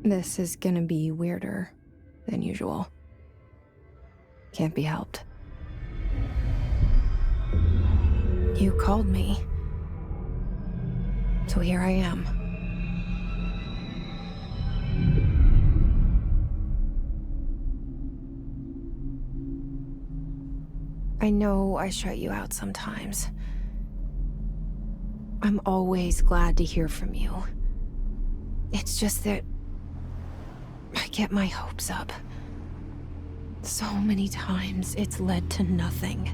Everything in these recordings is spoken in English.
This is gonna be weirder than usual. Can't be helped. You called me. So here I am. I know I shut you out sometimes. I'm always glad to hear from you. It's just that I get my hopes up. So many times it's led to nothing.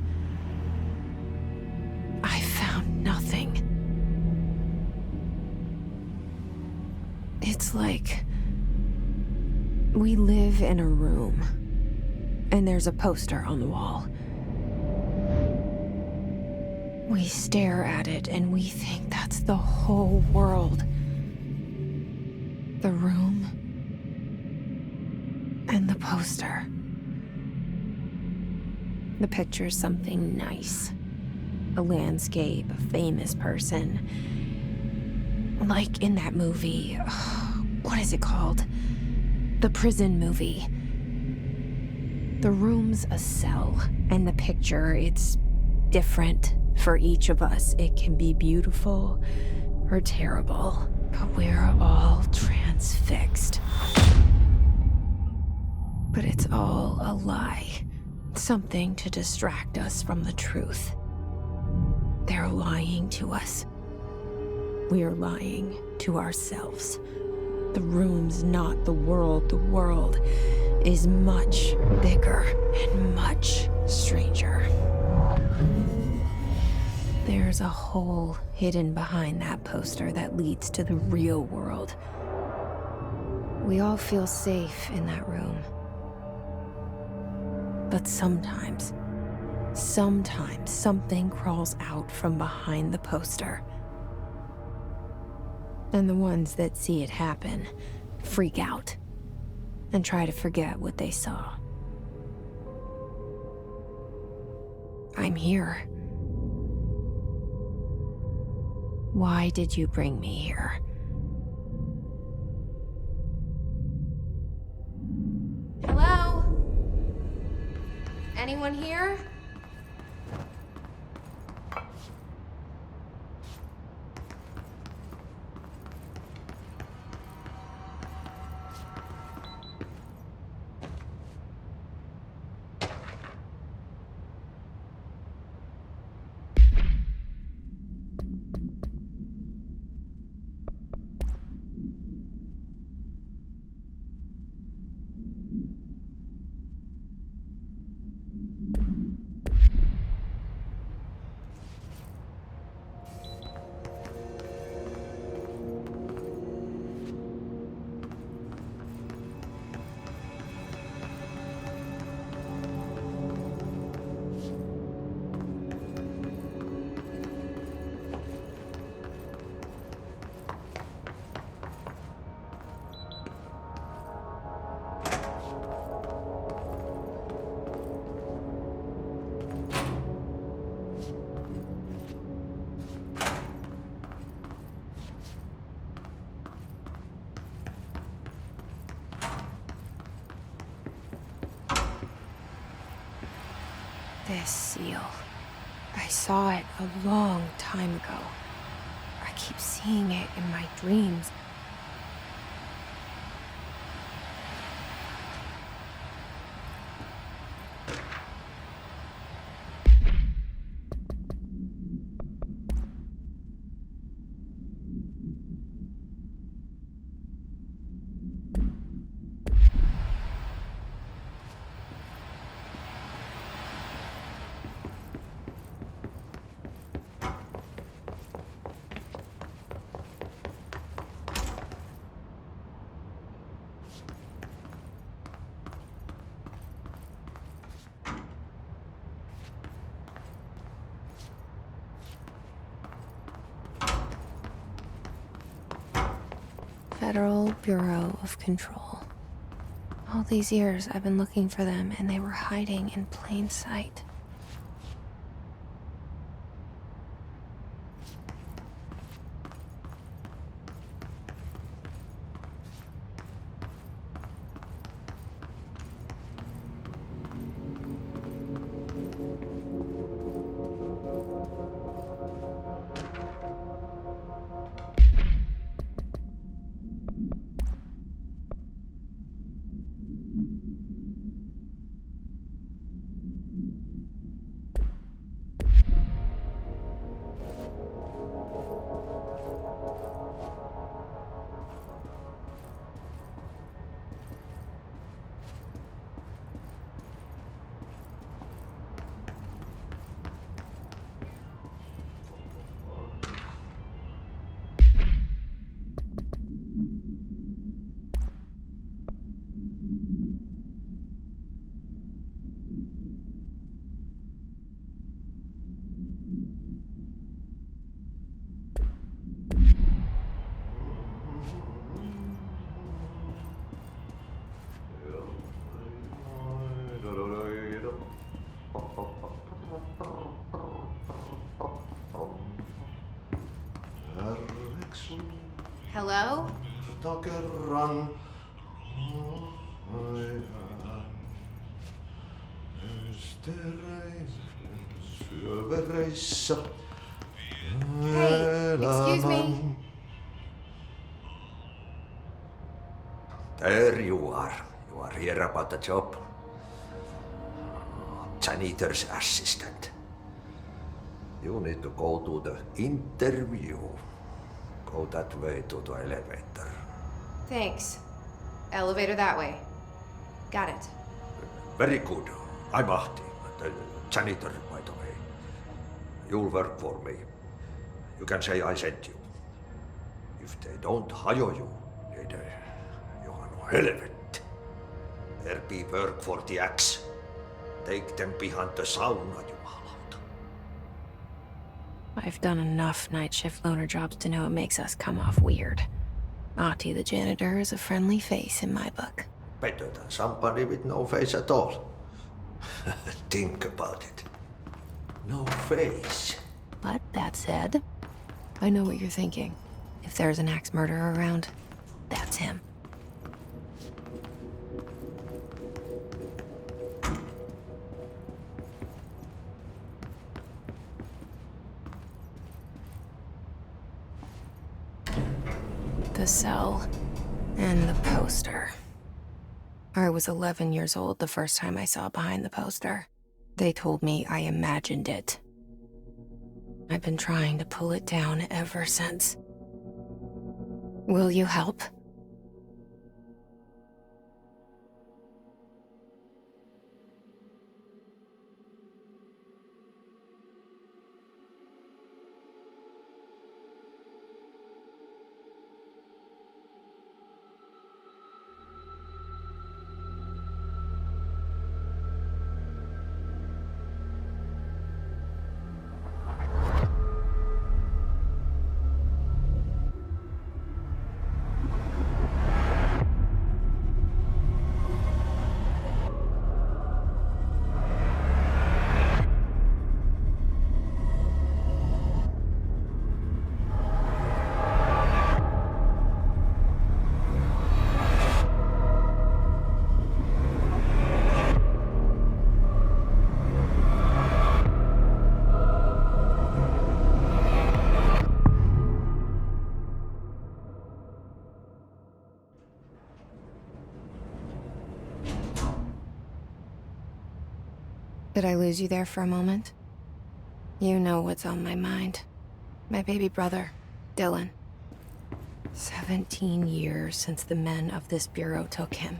I found nothing. It's like we live in a room, and there's a poster on the wall. We stare at it and we think that's the whole world. The room and the poster. The picture's something nice. A landscape, a famous person. Like in that movie, what is it called? The prison movie. The room's a cell, and the picture, it's different for each of us. It can be beautiful or terrible, but we're all transfixed. But it's all a lie. Something to distract us from the truth. They're lying to us. We're lying to ourselves. The room's not the world. The world is much bigger and much stranger. There's a hole hidden behind that poster that leads to the real world. We all feel safe in that room. But sometimes something crawls out from behind the poster. And the ones that see it happen freak out and try to forget what they saw. I'm here. Why did you bring me here? Hello? Anyone here? This seal. I saw it a long time ago. I keep seeing it in my dreams. Federal Bureau of Control. All these years I've been looking for them and they were hiding in plain sight. Hello? Takerran. Syövereissä. Hey, excuse me. There you are. You are here about the job. Janitor's assistant. You need to go to the interview. Go that way to the elevator. Thanks. Elevator that way. Got it. Very good. I'm Ahti, the janitor, by the way. You'll work for me. You can say I sent you. If they don't hire you, niin Johan on helvet. There be work for the axe. Take them behind the sauna, jumalauta. I've done enough night shift loner jobs to know it makes us come off weird. Ahti the janitor is a friendly face in my book. Better than somebody with no face at all. Think about it. No face. But that said, I know what you're thinking. If there's an axe murderer around, that's him. The cell and the poster. I was 11 years old the first time I saw behind the poster. They told me I imagined it. I've been trying to pull it down ever since. Will you help? Did I lose you there for a moment? You know what's on my mind. My baby brother, Dylan. 17 years since the men of this bureau took him.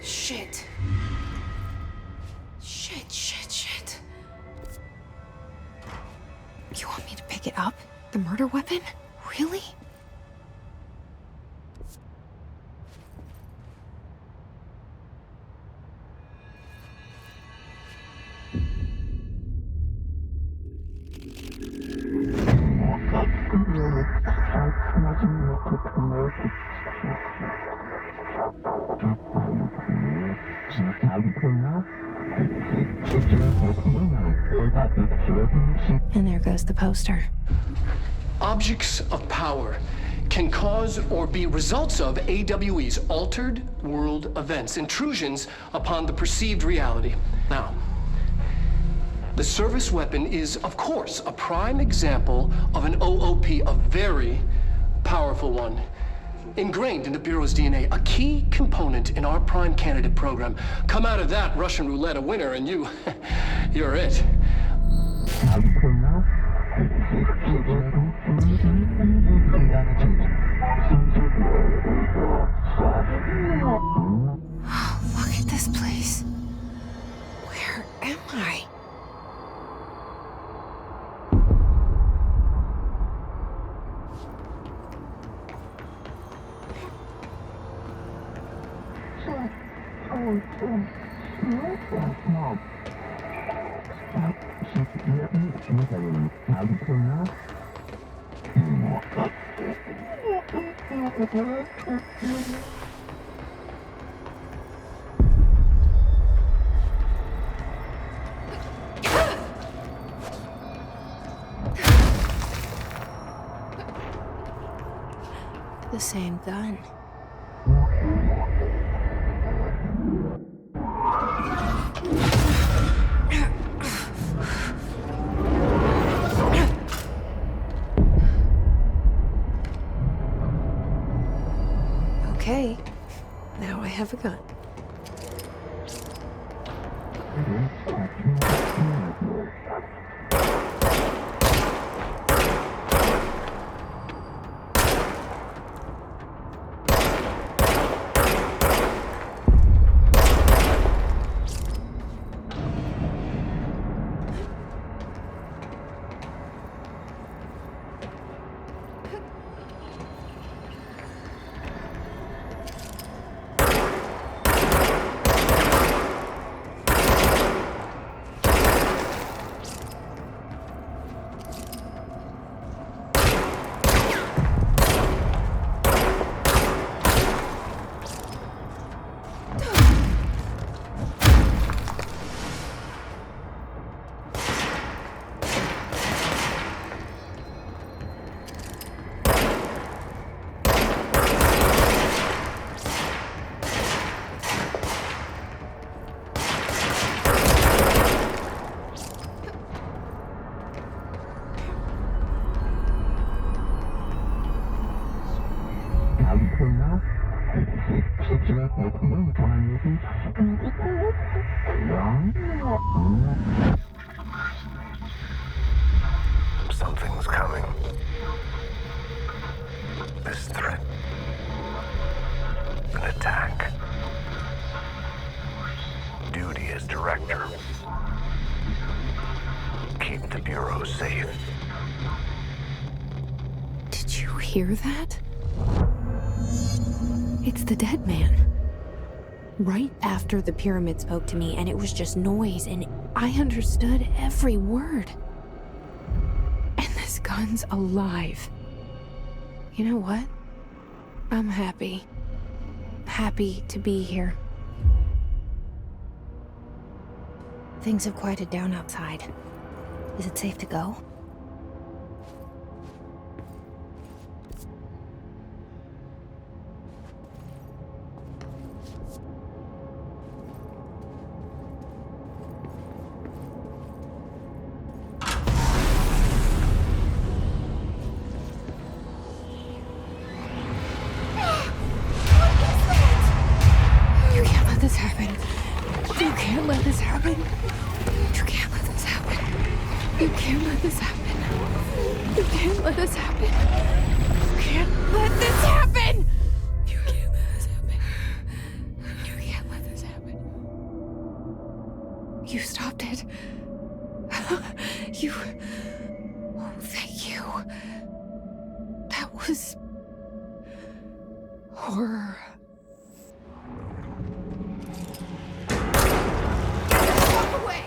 Shit. Shit. You want me to pick it up? The murder weapon? Really? And there goes the poster. Objects of power can cause or be results of AWE's altered world events, intrusions upon the perceived reality. Now, the service weapon is, of course, a prime example of an OOP, a very powerful one. ingrained in the Bureau's DNA, a key component in our prime candidate program. Come out of that Russian roulette a winner, and you're it. Look at this place. Where am I? The same gun. Okay, now I have a gun. Something's coming. This threat. An attack. Duty as director. Keep the Bureau safe. Did you hear that? It's the dead man. Right after the pyramid spoke to me, and it was just noise, and I understood every word. And this gun's alive. You know what? I'm happy. Happy to be here. Things have quieted down outside. Is it safe to go? You can't let this happen. You can't let this happen. You can't let this happen. You can't let this happen. You can't let this happen. You can't let this happen. You can't let this happen. You can't let this happen. You stopped it. You. Oh, thank you. That was horror. Walk away.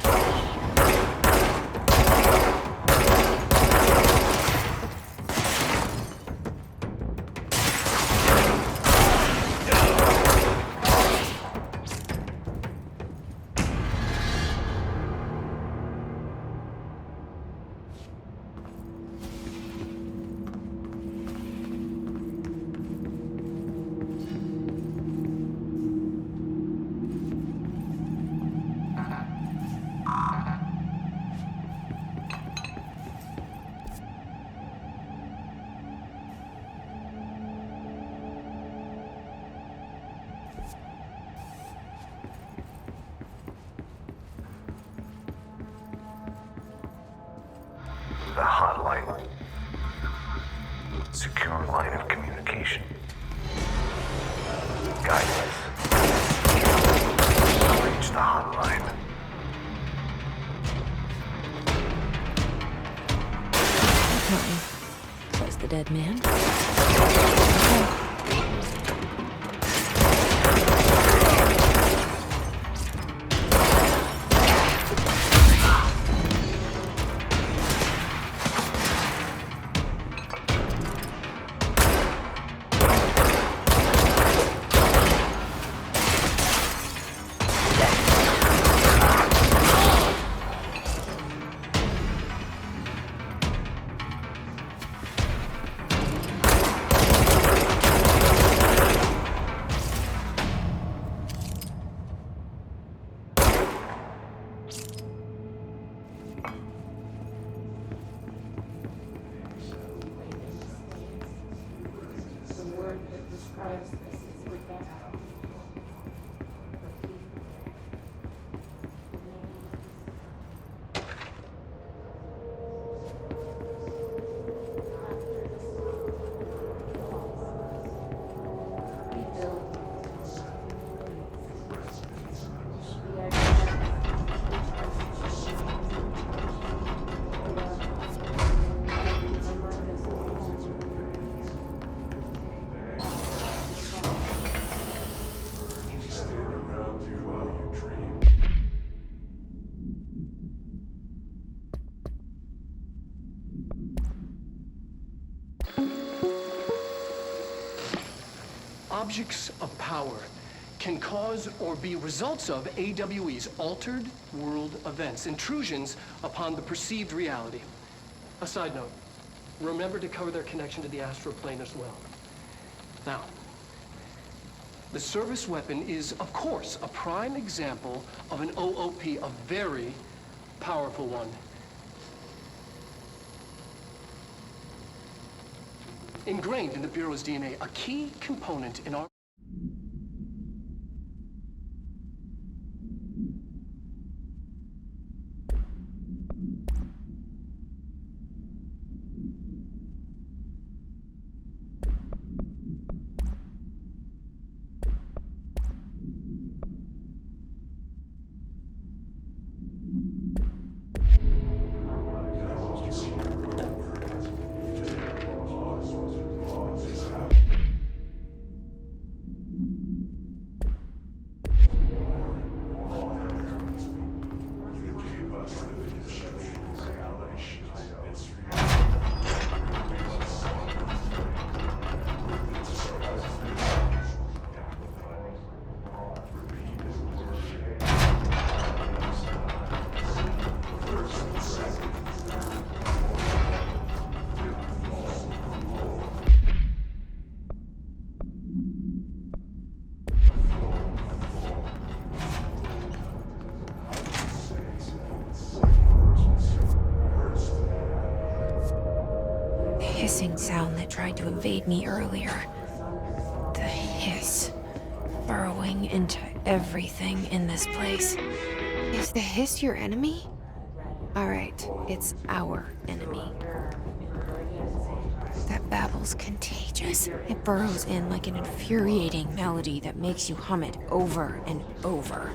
hotline. Secure line of communication. Guidance. Reach the hotline. Was the dead man? Objects of power can cause or be results of AWE's altered world events, intrusions upon the perceived reality. A side note, remember to cover their connection to the astral plane as well. Now, the service weapon is, of course, a prime example of an OOP, a very powerful one. Ingrained in the Bureau's DNA, a key component in our... Hissing sound that tried to invade me earlier. The hiss. Burrowing into everything in this place. Is the hiss your enemy? Alright, it's our enemy. That babble's contagious. It burrows in like an infuriating melody that makes you hum it over and over.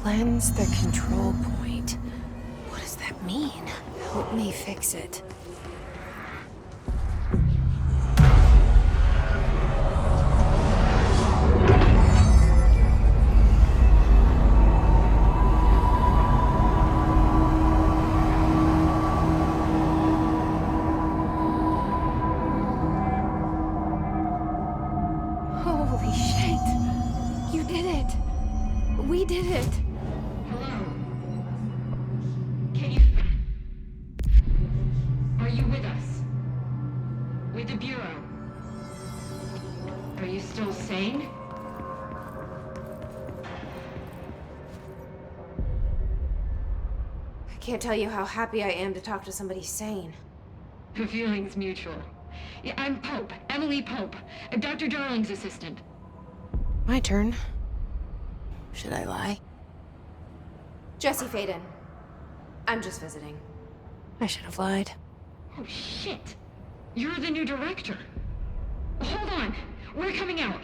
Cleanse the control point. What does that mean? Help me fix it. Holy shit! You did it! We did it! Hello? Can you... Are you with us? With the Bureau? Are you still sane? I can't tell you how happy I am to talk to somebody sane. The feeling's mutual. Yeah, I'm Pope, Emily Pope, Dr. Darling's assistant. My turn. Should I lie? Jesse Faden. I'm just visiting. I should have lied. Oh, shit. You're the new director. Hold on. We're coming out.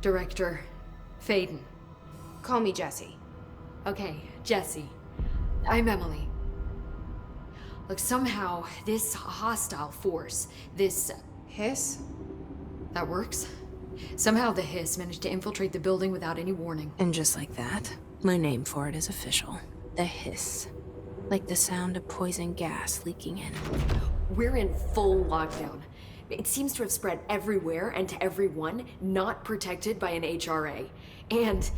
Director Faden. Call me Jesse. Okay, Jesse. I'm Emily. Look, somehow this hostile force, this... Hiss? that works? Somehow the Hiss managed to infiltrate the building without any warning. And just like that, my name for it is official. The hiss. Like the sound of poison gas leaking in. We're in full lockdown. It seems to have spread everywhere and to everyone not protected by an HRA. And,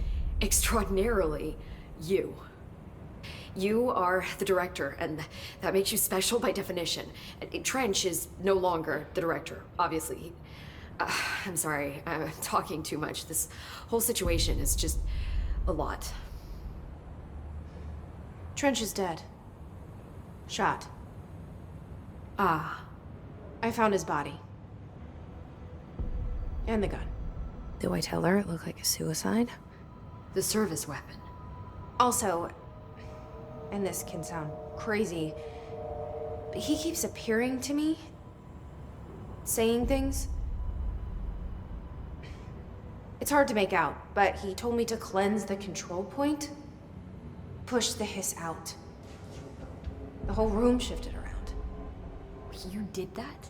extraordinarily, you. You are the director, and that makes you special by definition. Trench is no longer the director, obviously. I'm sorry, I'm talking too much. This whole situation is just a lot. Trench is dead. Shot. Ah. I found his body. And the gun. Do I tell her it looked like a suicide? The service weapon. Also, and this can sound crazy, but he keeps appearing to me, saying things. It's hard to make out, but he told me to cleanse the control point, push the hiss out. The whole room shifted around. You did that?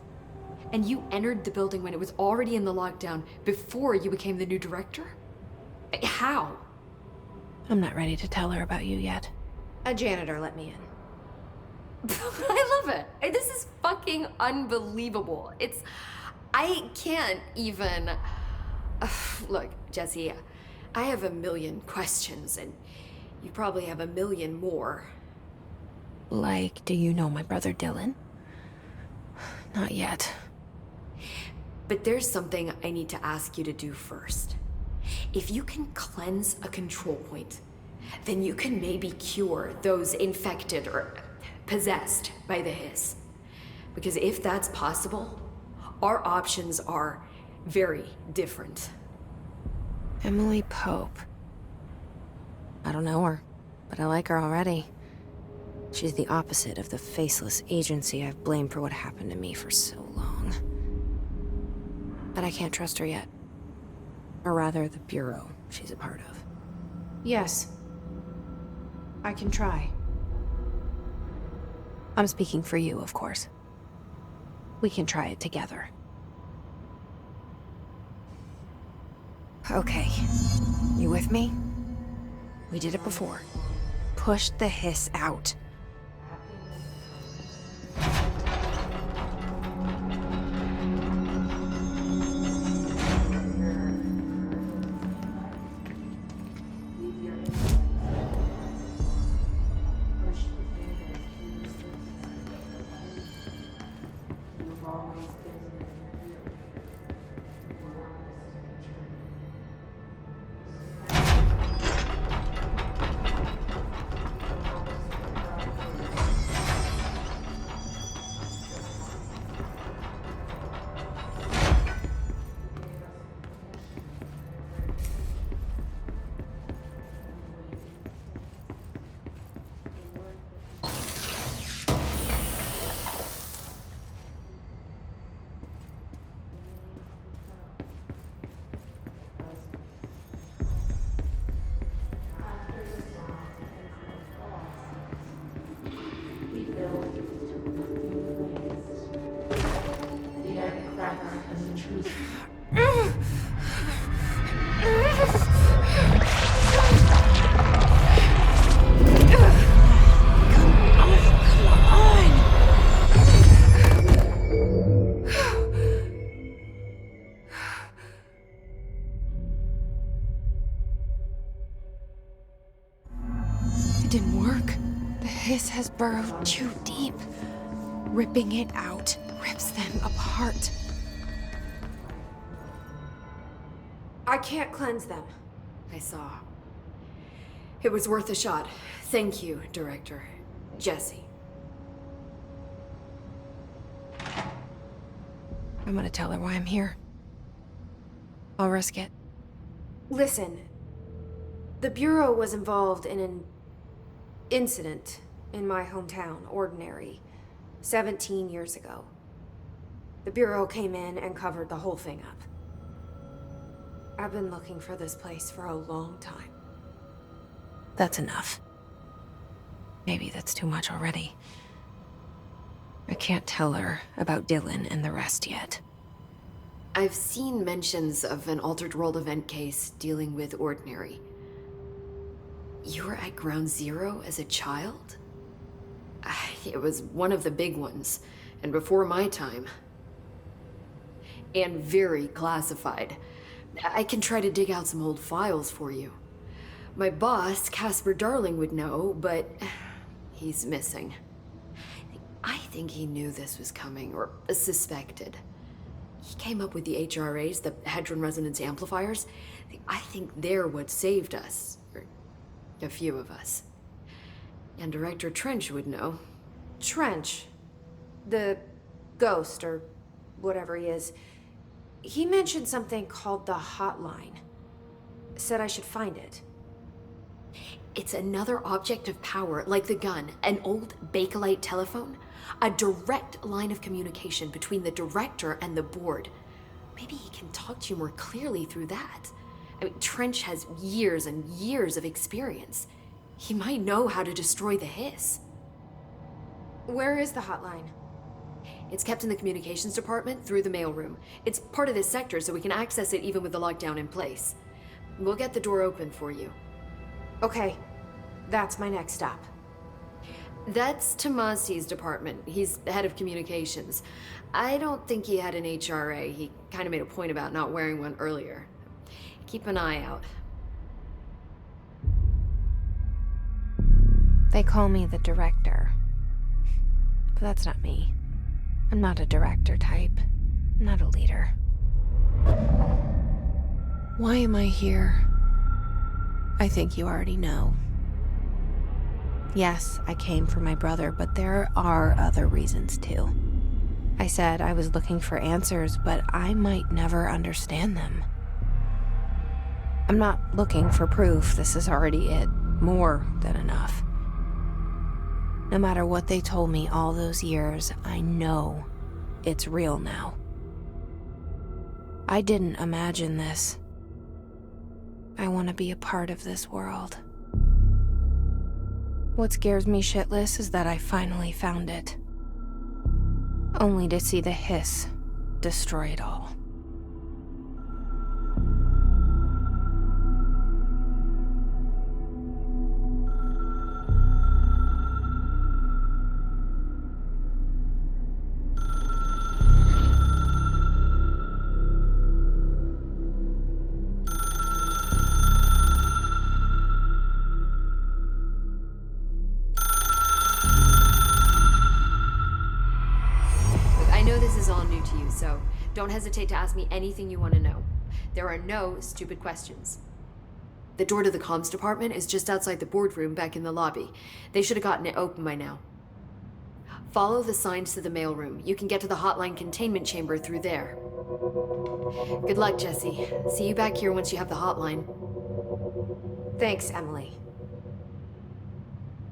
And you entered the building when it was already in the lockdown before you became the new director? How? I'm not ready to tell her about you yet. A janitor let me in. I love it. This is fucking unbelievable. I can't even... Look, Jesse, I have a million questions, and you probably have a million more. Like, do you know my brother Dylan? Not yet. But there's something I need to ask you to do first. If you can cleanse a control point, then you can maybe cure those infected or possessed by the hiss. Because if that's possible, our options are very different. Emily Pope. I don't know her, but I like her already. She's the opposite of the faceless agency I've blamed for what happened to me for so long. But I can't trust her yet. Or rather, the Bureau she's a part of. Yes. I can try. I'm speaking for you, of course. We can try it together. Okay. You with me? We did it before. Push the hiss out. It didn't work. The hiss has burrowed too deep. Ripping it out rips them apart. I can't cleanse them. I saw. It was worth a shot. Thank you, Director. Jesse. I'm gonna tell her why I'm here. I'll risk it. Listen, the Bureau was involved in an incident in my hometown, Ordinary, 17 years ago. The Bureau came in and covered the whole thing up. I've been looking for this place for a long time. That's enough. Maybe that's too much already. I can't tell her about Dylan and the rest yet. I've seen mentions of an Altered World event case dealing with Ordinary. You were at Ground Zero as a child? It was one of the big ones, and before my time. And very classified. I can try to dig out some old files for you. My boss, Casper Darling, would know, but he's missing. I think he knew this was coming, or suspected. He came up with the HRAs, the Hadron Resonance Amplifiers. I think they're what saved us. Or a few of us. And Director Trench would know. Trench, the ghost, or whatever he is, he mentioned something called the Hotline. Said I should find it. It's another object of power, like the gun, an old Bakelite telephone. A direct line of communication between the director and the board. Maybe he can talk to you more clearly through that. I mean, Trench has years and years of experience. He might know how to destroy the hiss. Where is the hotline? It's kept in the communications department through the mailroom. It's part of this sector, so we can access it even with the lockdown in place. We'll get the door open for you. Okay, that's my next stop. That's Tomasi's department. He's the head of communications. I don't think he had an HRA. He kind of made a point about not wearing one earlier. Keep an eye out. They call me the director. But that's not me. I'm not a director type. I'm not a leader. Why am I here? I think you already know. Yes, I came for my brother, but there are other reasons too. I said I was looking for answers, but I might never understand them. I'm not looking for proof. This is already it. More than enough. No matter what they told me all those years, I know it's real now. I didn't imagine this. I want to be a part of this world. What scares me shitless is that I finally found it. Only to see the hiss destroy it all. So don't hesitate to ask me anything you want to know. There are no stupid questions. The door to the comms department is just outside the boardroom back in the lobby. They should have gotten it open by now. Follow the signs to the mailroom. You can get to the hotline containment chamber through there. Good luck, Jesse. See you back here once you have the hotline. Thanks, Emily.